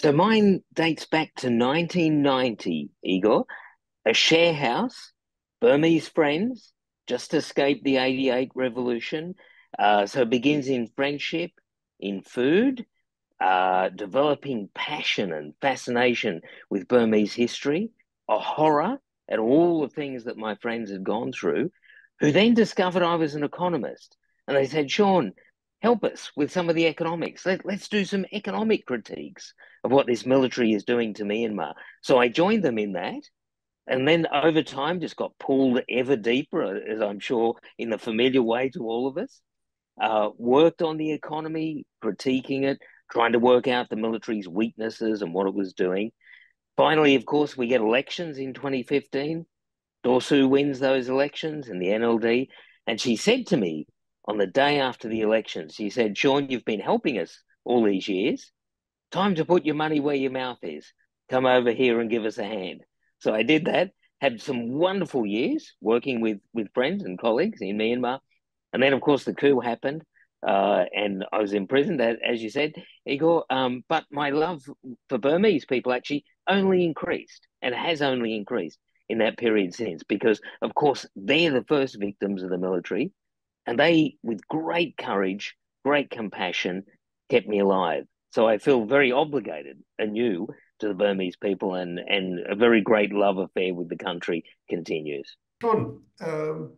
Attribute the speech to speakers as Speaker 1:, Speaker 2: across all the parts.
Speaker 1: So mine dates back to 1990, Igor. A share house, Burmese friends, just escaped the 88 revolution. So it begins in friendship, in food, developing passion and fascination with Burmese history, a horror at all the things that my friends had gone through, who then discovered I was an economist. And they said, Sean, help us with some of the economics. Let's do some economic critiques of what this military is doing to Myanmar. So I joined them in that. And then over time, just got pulled ever deeper, as I'm sure in the familiar way to all of us. Worked on the economy, critiquing it, trying to work out the military's weaknesses and what it was doing. Finally, of course, we get elections in 2015. Dorsu wins those elections in the NLD. And she said to me on the day after the elections, she said, Sean, you've been helping us all these years. Time to put your money where your mouth is. Come over here and give us a hand. So I did that, had some wonderful years working with friends and colleagues in Myanmar. And then, of course, the coup happened, and I was imprisoned, as you said, Igor. But my love for Burmese people actually only increased and has only increased in that period since, because, of course, they're the first victims of the military, and they, with great courage, great compassion, kept me alive. So I feel very obligated anew to the Burmese people, and a very great love affair with the country continues.
Speaker 2: Sean,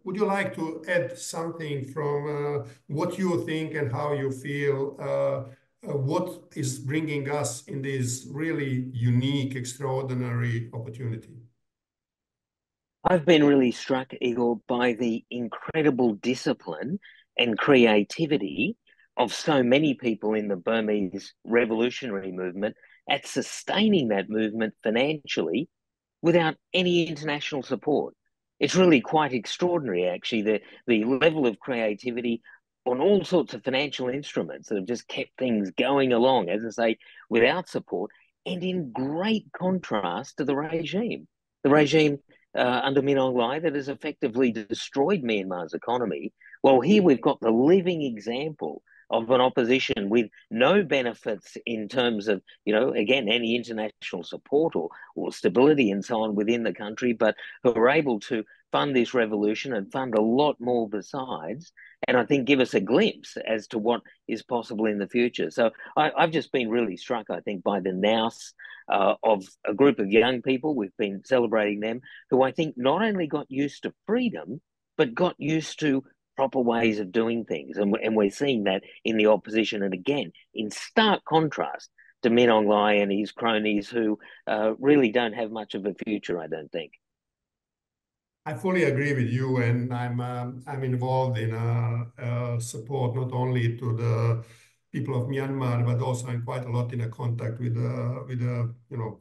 Speaker 2: would you like to add something from what you think and how you feel? What is bringing us in this really unique, extraordinary opportunity?
Speaker 1: I've been really struck, Igor, by the incredible discipline and creativity of so many people in the Burmese revolutionary movement at sustaining that movement financially without any international support. It's really quite extraordinary, actually, the level of creativity on all sorts of financial instruments that have just kept things going along, as I say, without support, and in great contrast to the regime. The regime under Min Aung Hlaing that has effectively destroyed Myanmar's economy. Well, here we've got the living example of an opposition with no benefits in terms of, again, any international support or stability and so on within the country, but who are able to fund this revolution and fund a lot more besides, and I think give us a glimpse as to what is possible in the future. So I've just been really struck, I think, by the nous of a group of young people. We've been celebrating them, who I think not only got used to freedom, but got used to proper ways of doing things. And we're seeing that in the opposition. And again, in stark contrast to Min Aung Hlaing and his cronies who really don't have much of a future, I don't think.
Speaker 2: I fully agree with you, and I'm involved in support not only to the people of Myanmar, but also I'm quite a lot in a contact with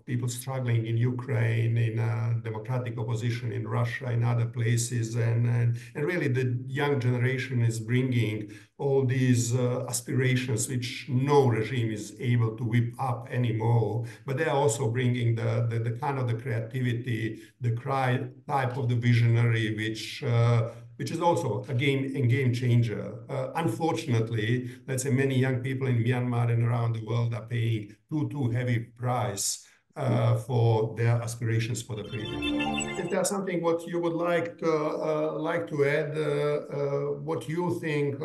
Speaker 2: people struggling in Ukraine, in democratic opposition in Russia, in other places, and really the young generation is bringing all these aspirations which no regime is able to whip up anymore. But they are also bringing the kind of the creativity, the cry type of the visionary, which is also a game changer. Unfortunately, let's say many young people in Myanmar and around the world are paying too heavy price for their aspirations for the freedom. Is there something what you would like to add? What you think?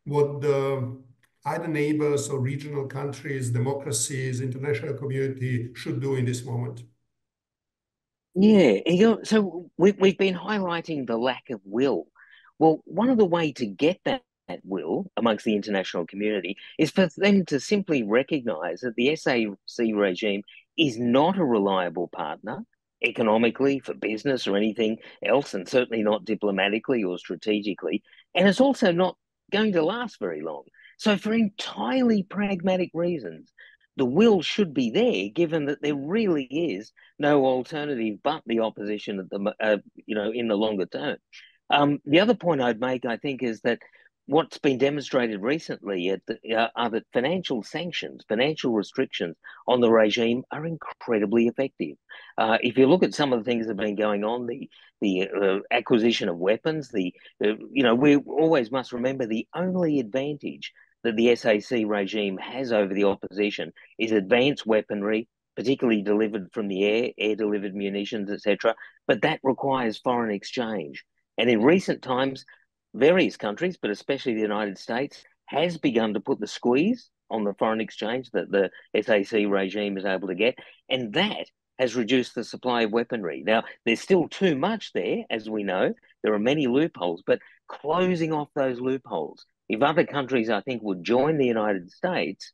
Speaker 2: What the either neighbors or regional countries, democracies, international community should do in this moment?
Speaker 1: Yeah, so we've been highlighting the lack of will. Well, one of the way to get that will amongst the international community is for them to simply recognise that the SAC regime is not a reliable partner economically, for business or anything else, and certainly not diplomatically or strategically. And it's also not going to last very long. So for entirely pragmatic reasons, the will should be there, given that there really is no alternative but the opposition at in the longer term. The other point I'd make, I think, is that what's been demonstrated recently are that financial sanctions, financial restrictions on the regime are incredibly effective. If you look at some of the things that have been going on, the acquisition of weapons, we always must remember the only advantage that the SAC regime has over the opposition is advanced weaponry, particularly delivered from the air delivered munitions, etc. But that requires foreign exchange. And in recent times, various countries, but especially the United States, has begun to put the squeeze on the foreign exchange that the SAC regime is able to get. And that has reduced the supply of weaponry. Now, there's still too much there, as we know. There are many loopholes, but closing off those loopholes, if other countries, I think, would join the United States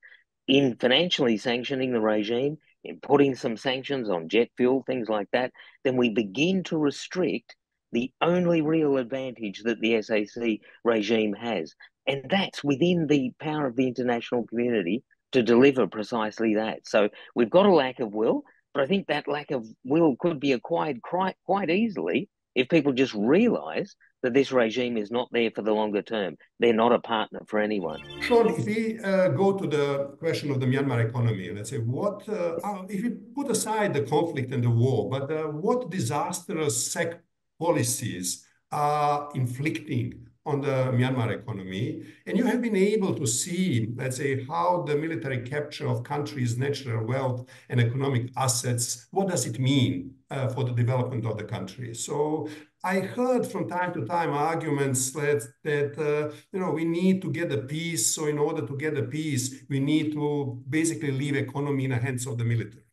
Speaker 1: in financially sanctioning the regime, in putting some sanctions on jet fuel, things like that, then we begin to restrict the only real advantage that the SAC regime has. And that's within the power of the international community to deliver precisely that. So we've got a lack of will, but I think that lack of will could be acquired quite easily if people just realise that this regime is not there for the longer term. They're not a partner for anyone.
Speaker 2: Sean, if we go to the question of the Myanmar economy, let's say, if we put aside the conflict and the war, but what disastrous SEC policies are inflicting on the Myanmar economy? And you have been able to see, let's say, how the military capture of countries' natural wealth and economic assets, what does it mean for the development of the country? So I heard from time to time arguments that we need to get a peace. So in order to get a peace, we need to basically leave economy in the hands of the military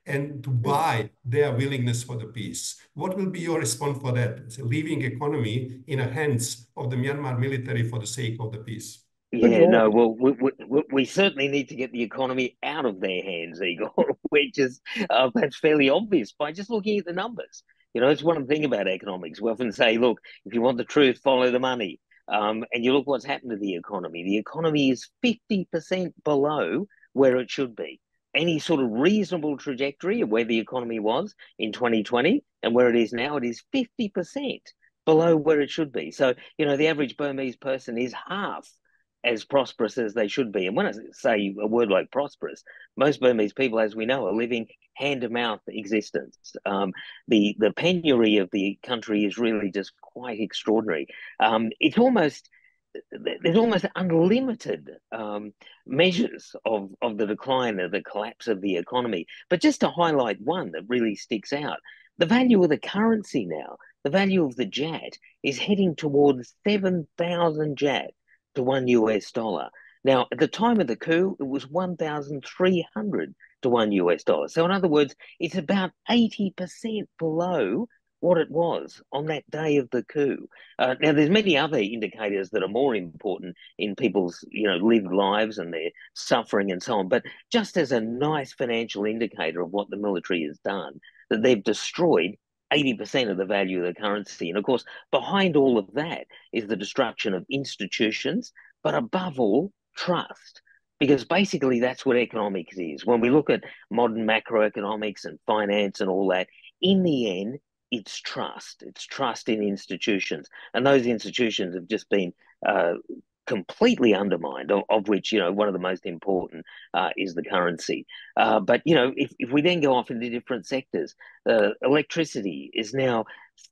Speaker 2: and to buy their willingness for the peace. What will be your response for that? So leaving economy in the hands of the Myanmar military for the sake of the peace.
Speaker 1: Yeah, no, well, we certainly need to get the economy out of their hands, Igor, which is that's fairly obvious by just looking at the numbers. You know, it's one thing about economics. We often say, look, if you want the truth, follow the money. And you look what's happened to the economy. The economy is 50% below where it should be. Any sort of reasonable trajectory of where the economy was in 2020 and where it is now, it is 50% below where it should be. So, you know, the average Burmese person is half as prosperous as they should be. And when I say a word like prosperous, most Burmese people, as we know, are living hand-to-mouth existence. The penury of the country is really just quite extraordinary. There's almost unlimited measures of the decline of the collapse of the economy. But just to highlight one that really sticks out, the value of the currency now, the value of the jat is heading towards 7,000 jat to $1. Now, at the time of the coup, it was 1,300 to $1. So, in other words, it's about 80% below what it was on that day of the coup. Now, there's many other indicators that are more important in people's, lived lives and their suffering and so on. But just as a nice financial indicator of what the military has done, that they've destroyed 80% of the value of the currency. And of course, behind all of that is the destruction of institutions, but above all, trust. Because basically that's what economics is. When we look at modern macroeconomics and finance and all that, in the end, it's trust. It's trust in institutions. And those institutions have just been completely undermined, of which, one of the most important is the currency. But, if we then go off into different sectors, electricity is now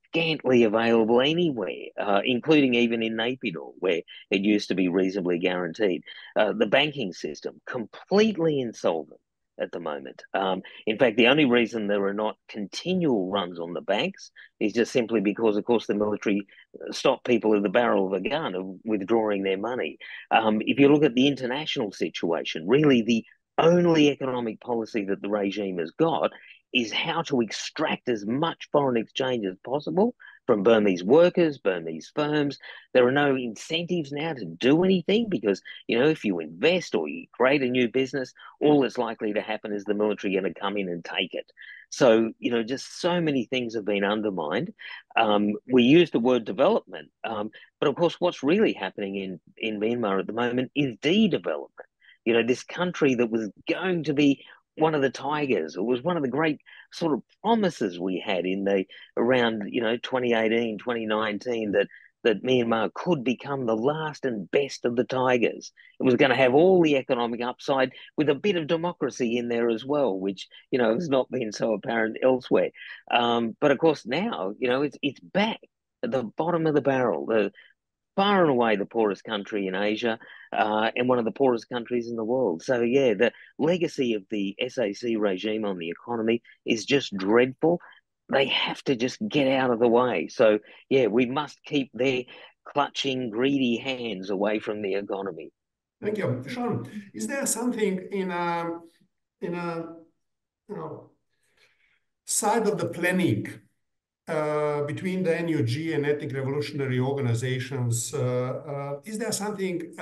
Speaker 1: scantily available anywhere, including even in Naypyidaw, where it used to be reasonably guaranteed. The banking system, completely insolvent at the moment. In fact, the only reason there are not continual runs on the banks is just simply because, of course, the military stopped people at the barrel of a gun of withdrawing their money. If you look at the international situation, really the only economic policy that the regime has got is how to extract as much foreign exchange as possible from Burmese workers, Burmese firms. There are no incentives now to do anything because, if you invest or you create a new business, all that's likely to happen is the military going to come in and take it. So, just so many things have been undermined. We use the word development, but of course, what's really happening in Myanmar at the moment is de-development. This country that was going to be one of the tigers. It was one of the great sort of promises we had around 2018, 2019 that Myanmar could become the last and best of the tigers. It was going to have all the economic upside with a bit of democracy in there as well, which has not been so apparent elsewhere. But of course now it's back at the bottom of the barrel. far and away the poorest country in Asia, and one of the poorest countries in the world. So, yeah, the legacy of the SAC regime on the economy is just dreadful. They have to just get out of the way. So, yeah, we must keep their clutching, greedy hands away from the economy.
Speaker 2: Thank you. Sean, is there something in a you know, side of the planning between the NUG and ethnic revolutionary organizations, is there something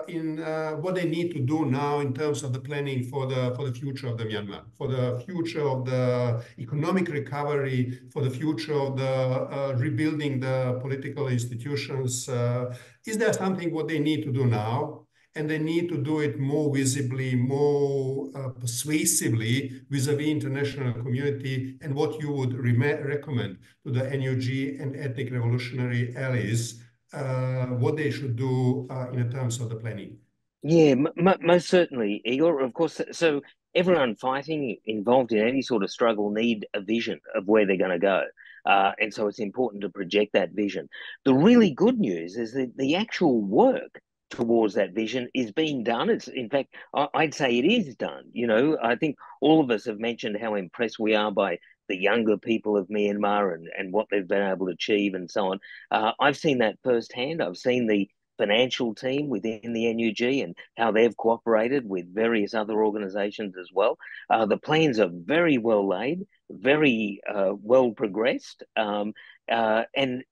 Speaker 2: in what they need to do now in terms of the planning for the future of the Myanmar, for the future of the economic recovery, for the future of the rebuilding the political institutions? Is there something what they need to do now? And they need to do it more visibly, more persuasively vis-a-vis international community, and what you would recommend to the NUG and ethnic revolutionary allies, what they should do in terms of the planning.
Speaker 1: Yeah, most certainly, Igor. Of course, so everyone fighting involved in any sort of struggle need a vision of where they're going to go. And so it's important to project that vision. The really good news is that the actual work towards that vision is being done. It's, in fact, I'd say it is done. You know, I think all of us have mentioned how impressed we are by the younger people of Myanmar and what they've been able to achieve and so on. I've seen that firsthand. I've seen the financial team within the NUG and how they've cooperated with various other organisations as well. The plans are very well laid, very well progressed. And,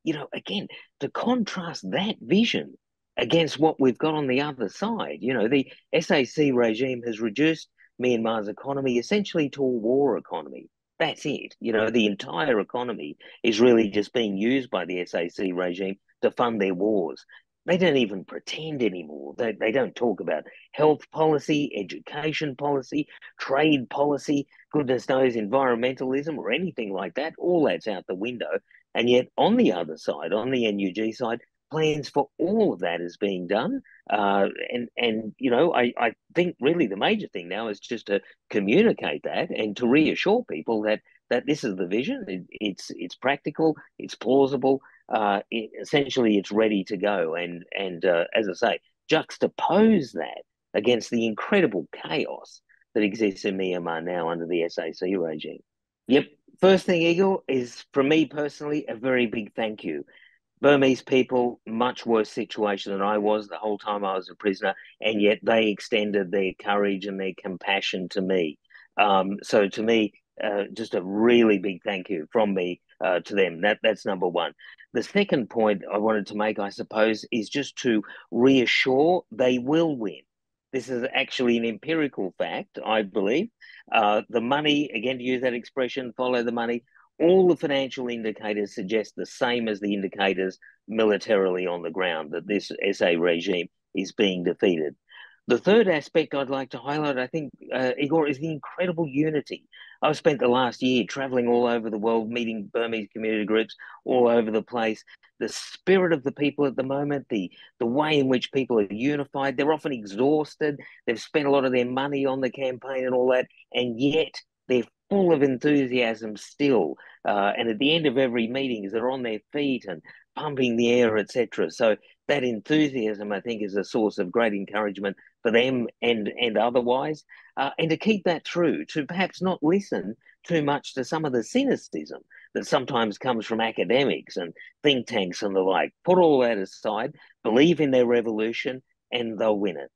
Speaker 1: you know, again, to contrast that vision against what we've got on the other side, you know, the SAC regime has reduced Myanmar's economy essentially to a war economy. That's it. You know, the entire economy is really just being used by the SAC regime to fund their wars. They don't even pretend anymore. They don't talk about health policy, education policy, trade policy, goodness knows, environmentalism or anything like that. All that's out the window. And yet, on the other side, on the NUG side, plans for all of that is being done. And you know, I think really the major thing now is just to communicate that and to reassure people that this is the vision. It's practical, it's plausible, essentially it's ready to go. And as I say, juxtapose that against the incredible chaos that exists in Myanmar now under the SAC regime. Yep. First thing, Eagle, is from me personally a very big thank you. Burmese people, much worse situation than I was the whole time I was a prisoner, and yet they extended their courage and their compassion to me. So to me, just a really big thank you from me to them. That's number one. The second point I wanted to make, I suppose, is just to reassure they will win. This is actually an empirical fact, I believe. The money, again, to use that expression, follow the money, all the financial indicators suggest the same as the indicators militarily on the ground, that this SA regime is being defeated. The third aspect I'd like to highlight, I think, Igor, is the incredible unity. I've spent the last year traveling all over the world, meeting Burmese community groups all over the place. The spirit of the people at the moment, the way in which people are unified, they're often exhausted. They've spent a lot of their money on the campaign and all that, and yet they're full of enthusiasm still. And at the end of every meeting, they're on their feet and pumping the air, etc. So that enthusiasm, I think, is a source of great encouragement for them and otherwise. And to keep that through, to perhaps not listen too much to some of the cynicism that sometimes comes from academics and think tanks and the like. Put all that aside, believe in their revolution, and they'll win it.